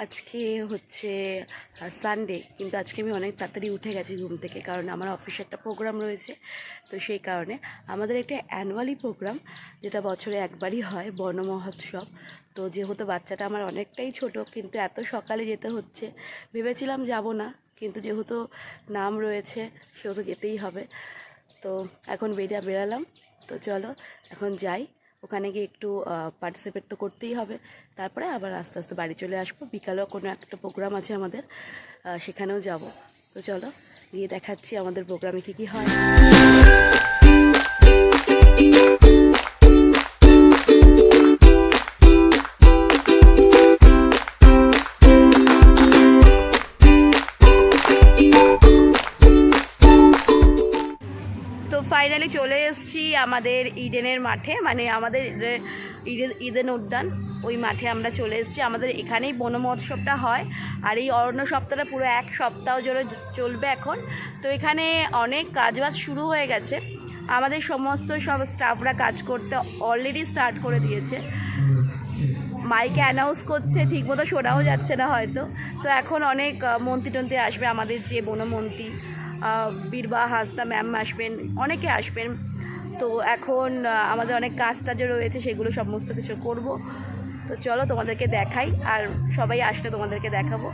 আজকে হচ্ছে সানডে, কিন্তু আজকে আমি অনেক তাড়াতাড়ি উঠে গেছি ঘুম থেকে, কারণ আমার অফিসে একটা প্রোগ্রাম রয়েছে। তো সেই কারণে আমাদের একটা অ্যানুয়ালি প্রোগ্রাম, যেটা বছরে একবারই হয়, বর্ণ মহোৎসব। তো যেহেতু বাচ্চাটা আমার অনেকটাই ছোট, কিন্তু এত সকালে যেতে হচ্ছে, ভেবেছিলাম যাব না, কিন্তু যেহেতু নাম রয়েছে সেহেতু যেতেই হবে। তো এখন বেরালাম। তো চলো এখন যাই, ওখানে গিয়ে একটু পার্টিসিপেট তো করতেই হবে। তারপরে আবার আস্তে আস্তে বাড়ি চলে আসবো। বিকালেও কোনো একটা প্রোগ্রাম আছে আমাদের, সেখানেও যাব। তো চলো গিয়ে দেখাচ্ছি আমাদের প্রোগ্রামে কী কী হয়। তো ফাইনালি চলে এসেছি আমাদের ইডেনের মাঠে, মানে আমাদের ইডেন উদ্যান, ওই মাঠে আমরা চলে এসেছি। আমাদের এখানেই বন মহোৎসবটা হয়, আর এই অরণ্য সপ্তাহটা পুরো এক সপ্তাহ জুড়ে চলবে এখন। তো এখানে অনেক কাজবাজ শুরু হয়ে গেছে, আমাদের সমস্ত সব স্টাফরা কাজ করতে অলরেডি স্টার্ট করে দিয়েছে। মাইকে অ্যানাউন্স করছে, ঠিকমতো শোনাও যাচ্ছে না হয়তো। তো এখন অনেক মন্ত্রী টন্ত্রী আসবে, আমাদের যে বনমন্ত্রী বীরবা হাসদা ম্যাম আসবেন, অনেকে আসবেন। তো এখন আমাদের অনেক কাজ টাজও রয়েছে, সেগুলো সমস্ত কিছু করব। তো চলো তোমাদেরকে দেখাই, আর সবাই আসলে তোমাদেরকে দেখাবো।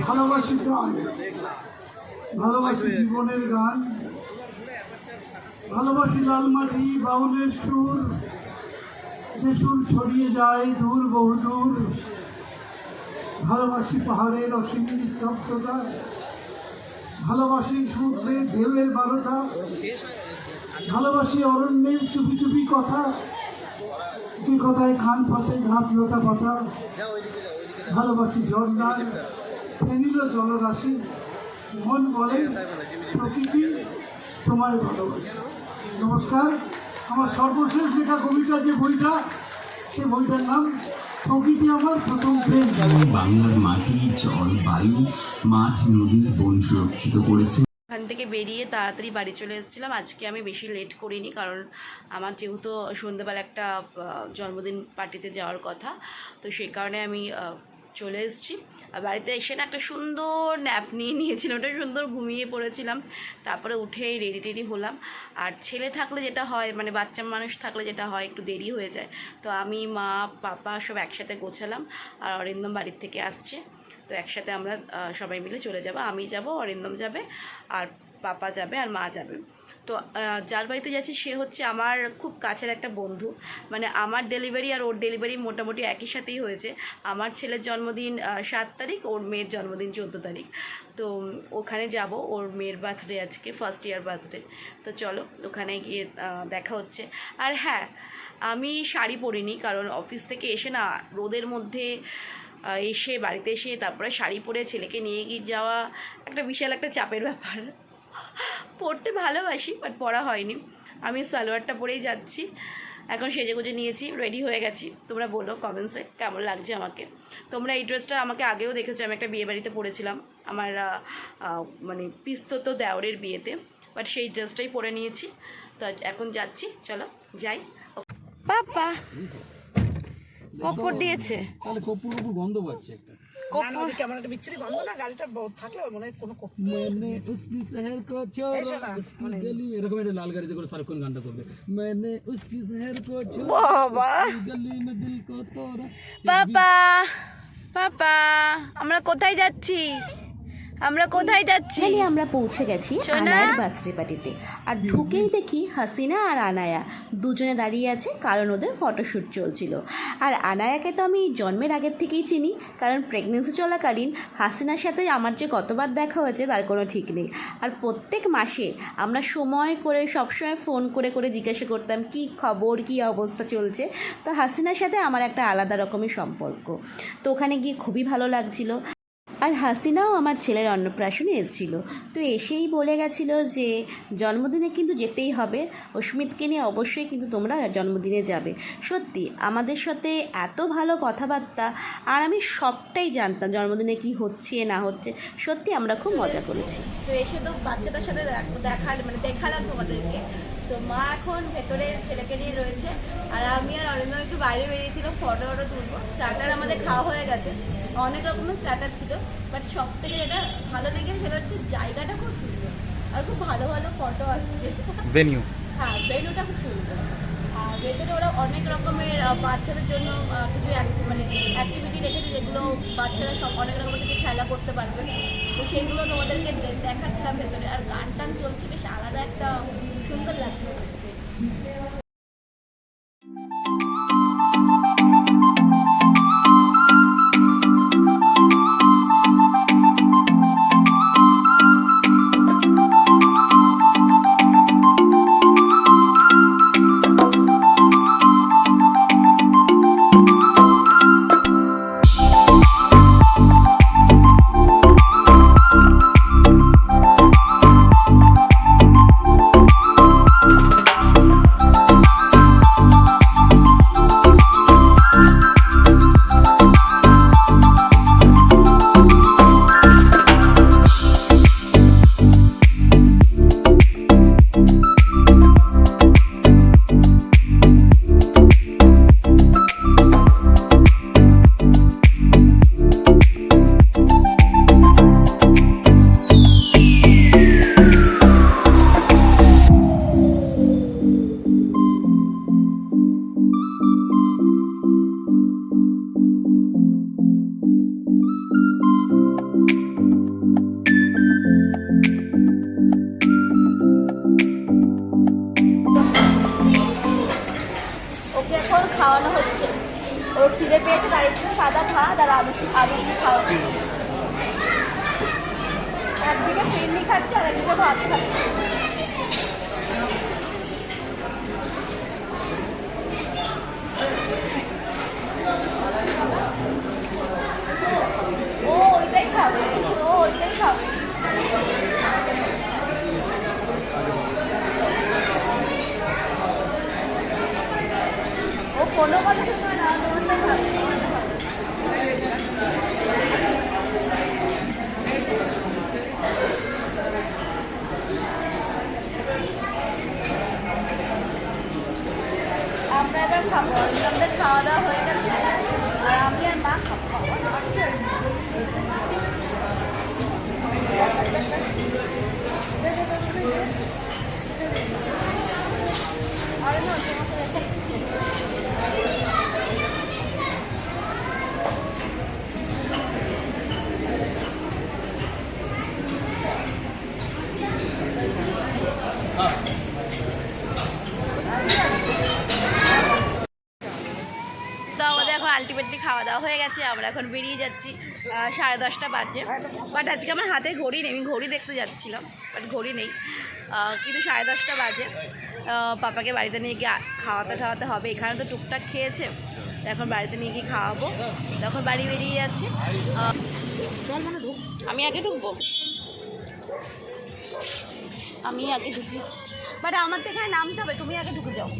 ভালোবাসি প্রাণ, ভালোবাসি জীবনের গান, ভালোবাসি লাল মাটি বাউলের সুর, যে সুর ছড়িয়ে যায় দূর বহুদূর। ভালোবাসি পাহাড়ের অসীম স্তব্ধতা, ভালোবাসি সূর্যের ঢেউয়ের বারোটা, ভালোবাসি অরণ্যের চুপি চুপি কথা, যে কথায় খান পাতে ঘাস লতা পাতা। ভালোবাসি ঝর্ণার ফেনিল জলরাশি, মন বলে প্রকৃতি তোমায় ভালোবাসি। নমস্কার। আমার সর্বশেষ লেখা কবিতা যে বইটা, সে বইটার নাম প্রকৃতি আমার প্রথম প্রেম। বাংলার মাটি, জল, বায়ু, মাঠ, নদী, বন সুরক্ষিত করেছে। ওখান থেকে বেরিয়ে তাড়াতাড়ি বাড়ি চলে এসেছিলাম। আজকে আমি বেশি লেট করিনি, কারণ আমার যেহেতু সন্ধ্যেবেলা একটা জন্মদিন পার্টিতে যাওয়ার কথা, তো সেই কারণে আমি চলে এসেছি। আর বাড়িতে এসে না একটা সুন্দর ন্যাপ নিয়ে নিয়েছিলাম, ওটা সুন্দর ঘুমিয়ে পড়েছিলাম। তারপরে উঠে রেডি টেডি হলাম। আর ছেলে থাকলে যেটা হয়, মানে বাচ্চা মানুষ থাকলে যেটা হয়, একটু দেরি হয়ে যায়। তো আমি, মা, পাপা সব একসাথে গোছালাম, আর অরিন্দম বাড়ির থেকে আসছে। তো একসাথে আমরা সবাই মিলে চলে যাব। আমি যাব, অরিন্দম যাবে, আর পাপা যাবে, আর মা যাবে। তো যার বাড়িতে যাচ্ছি সে হচ্ছে আমার খুব কাছের একটা বন্ধু, মানে আমার ডেলিভারি আর ওর ডেলিভারি মোটামুটি একই সাথেই হয়েছে। আমার ছেলের জন্মদিন 7 তারিখ, ওর মেয়ের জন্মদিন 14 তারিখ। তো ওখানে যাব, ওর মেয়ের বার্থডে আজকে, ফার্স্ট ইয়ার বার্থডে। তো চলো ওখানে গিয়ে দেখা হচ্ছে। আর হ্যাঁ, আমি শাড়ি পরিনি, কারণ অফিস থেকে এসে না রোদের মধ্যে এসে বাড়িতে এসে তারপরে শাড়ি পরে ছেলেকে নিয়ে গিয়ে যাওয়া একটা বিশাল একটা চাপের ব্যাপার। পরতে ভালোবাসি, বাট পরা হয়নি। আমি সালোয়ারটা পরেই যাচ্ছি। এখন সেজেগুজে নিয়েছি, রেডি হয়ে গেছি। তোমরা বলো কমেন্টসে কেমন লাগছে আমাকে। তোমরা এই ড্রেসটা আমাকে আগেও দেখেছো, আমি একটা বিয়ে বাড়িতে পরেছিলাম, আমার মানে পিস্তত দেওরের বিয়েতে, বাট সেই ড্রেসটাই পরে নিয়েছি। তো এখন যাচ্ছি, চলো যাই। বাবা কপড় দিয়েছে, তাহলে কপুর কপুর গন্ধ পাচ্ছে একটা। কেমন একটা বিচ্ছিরি গন্ধ না, গাড়িটা থাকলে মনে হয় কোনো मैंने उसकी शहर को छोड़ा उसकी गली, এরকম একটা লাল গাড়িতে করে সারাক্ষণ গানটা করবে। मैंने उसकी शहर को छोड़ा বাবা उसकी गली में दिल को तोड़ा। পাপা, পাপা আমরা কোথায় যাচ্ছি? আমরা কোথায় যাচ্ছি? আমরা পৌঁছে গেছি সোনা? আনায়ার বার্থডে পার্টিতে। আর ঢুকেই দেখি হাসিনা আর আনায়া দুজনে দাঁড়িয়ে আছে, কারণ ওদের ফটোশ্যুট চলছিল। আর আনায়াকে তো আমি জন্মের আগের থেকেই চিনি, কারণ প্রেগনেন্সি চলাকালীন হাসিনার সাথে আমার যে কতবার দেখা হয়েছে তার কোনো ঠিক নেই। আর প্রত্যেক মাসে আমরা সময় করে সবসময় ফোন করে করে জিজ্ঞাসা করতাম কি খবর, কি অবস্থা চলছে। তো হাসিনার সাথে আমার একটা আলাদা রকমের সম্পর্ক। তো ওখানে গিয়ে খুবই ভালো লাগছিল। আর হাসিনাও আমার ছেলের অন্নপ্রাশনে এসেছিল, তো এসেই বলে গেছিল যে জন্মদিনে কিন্তু যেতেই হবে, অস্মিতকে নিয়ে অবশ্যই কিন্তু তোমরা জন্মদিনে যাবে। সত্যি আমাদের সাথে এত ভালো কথাবার্তা, আর আমি সবটাই জানতাম জন্মদিনে কি হচ্ছে না হচ্ছে। সত্যি আমরা খুব মজা করেছি। তো এসে তো বাচ্চাটার সাথে দেখালাম তোমাদেরকে। তো মা এখন ভেতরে ছেলেকে নিয়ে রয়েছে, আর আমি আর অরিন্দম একটু বাইরে বেরিয়েছিলাম ফটো তুলবো। স্টার্টার আমাদের খাওয়া হয়ে গেছে, অনেক রকমের স্টার্টার ছিল, বাট সব থেকে যেটা ভালো লেগেছে সেটা হচ্ছে জায়গাটা খুব সুন্দর আর খুব ভালো ভালো ফটো আসছে। ভেনিউ, হ্যাঁ ভেন্যুটা খুব সুন্দর। আর ভেতরে ওরা অনেক রকমের বাচ্চাদের জন্য কিছু অ্যাক্টিভিটি রেখেছে, যেগুলো বাচ্চারা সব অনেক রকমের কিছু খেলা করতে পারবে। তো সেইগুলো তোমাদেরকে দেখাচ্ছিলাম ভেতরে। আর গান টান চলছে, বেশ আলাদা একটা সুন্দর লাগছে। ওকে এখন খাওয়ানো হচ্ছে, ওর খিদে পেয়েছে, তার একটু সাদা ভাত আর আলু দিয়ে খাওয়ানো। একদিকে ফিরনি খাচ্ছে আর একদিকে ভাত খাচ্ছে। ও ওইটাই খাবে, ও ওইটাই খাবে। ও কোনো কথা শুনবে না, ওইটাই খাবে। আমরা এবার খাবো, আমাদের খাওয়া দাওয়া হয়ে গেছে, আর আমি আর মা খাবো। আরে না, তোমাকে তো আমাদের এখন আলটিমেটলি খাওয়া দাওয়া হয়ে গেছে, আমরা এখন বেরিয়ে যাচ্ছি। 10:30 বাজে, বাট আজকে আমার হাতে ঘড়ি নেই, আমি ঘড়ি দেখতে যাচ্ছিলাম, বাট ঘড়ি নেই। কিন্তু 10:30 বাজে। পাপাকে বাড়িতে নিয়ে গিয়ে খাওয়াতে হবে। এখানে তো টুকটাক খেয়েছে, তো এখন বাড়িতে নিয়ে গিয়ে খাওয়াবো। তখন বাড়ি বেরিয়ে যাচ্ছে। চল মানে ঢুক, আমি আগে ঢুকবো, আমি আগে ঢুকি, বাট আমার তো এখানে নামতে হবে, তুমি আগে ঢুকে যাও।